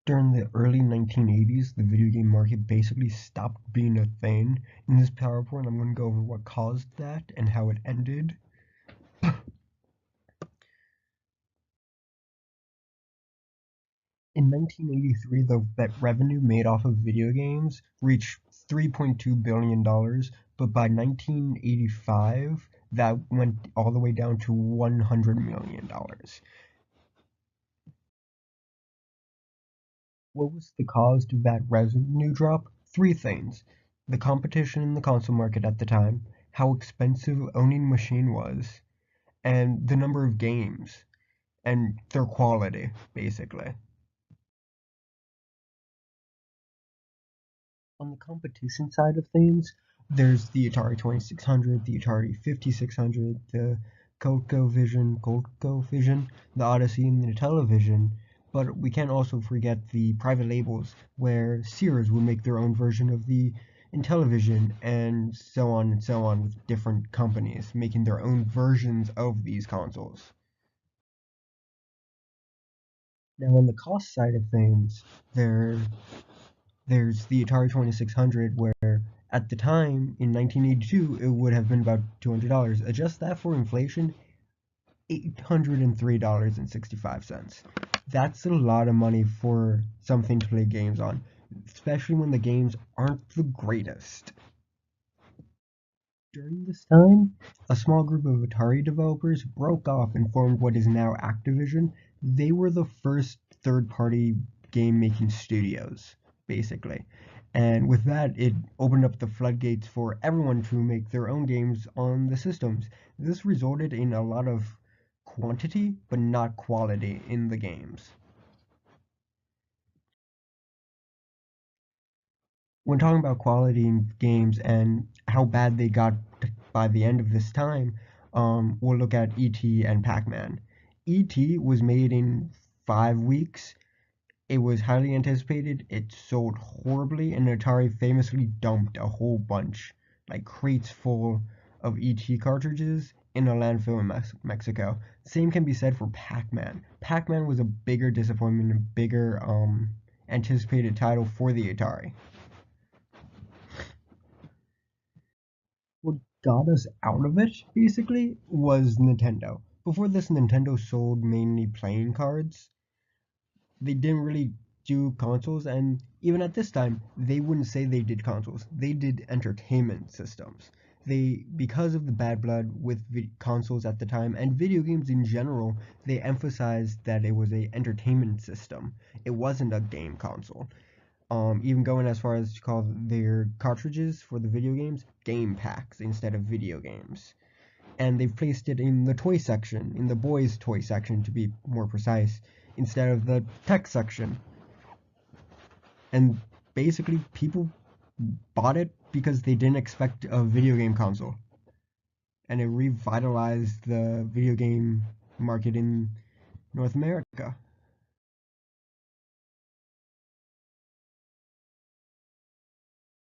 During the early 1980s, the video game market basically stopped being a thing. In this PowerPoint, I'm going to go over what caused that and how it ended. In 1983, the revenue made off of video games reached $3.2 billion, but by 1985, that went all the way down to $100 million. What was the cause of that revenue drop? Three things: the competition in the console market at the time, how expensive owning a machine was, and the number of games, and their quality, basically. On the competition side of things, there's the Atari 2600, the Atari 5600, the ColecoVision, the Odyssey, and the Intellivision. But we can't also forget the private labels where Sears would make their own version of the Intellivision and so on with different companies making their own versions of these consoles. Now, on the cost side of things, there's the Atari 2600 where at the time in 1982 it would have been about $200. Adjust that for inflation, $803.65. That's a lot of money for something to play games on, especially when the games aren't the greatest. During this time, a small group of Atari developers broke off and formed what is now Activision. They were the first third-party game-making studios, basically. And with that, it opened up the floodgates for everyone to make their own games on the systems. This resulted in a lot of quantity, but not quality in the games. When talking about quality in games and how bad they got by the end of this time, we'll look at E.T. and Pac-Man. E.T. was made in 5 weeks. It was highly anticipated. It sold horribly, and Atari famously dumped a whole bunch, like crates full of ET cartridges, in a landfill in Mexico. Same can be said for Pac-Man. Pac-Man was a bigger disappointment, a bigger anticipated title for the Atari. What got us out of it, basically, was Nintendo. Before this, Nintendo sold mainly playing cards. They didn't really do consoles, and even at this time, they wouldn't say they did consoles. They did entertainment systems. Because of the bad blood with consoles at the time and video games in general, they emphasized that it was a entertainment system. It wasn't a game console. Even going as far as to call their cartridges for the video games game packs instead of video games. And they've placed it in the toy section, in the boys' toy section to be more precise, instead of the tech section. And basically, people bought it because they didn't expect a video game console. And it revitalized the video game market in North America.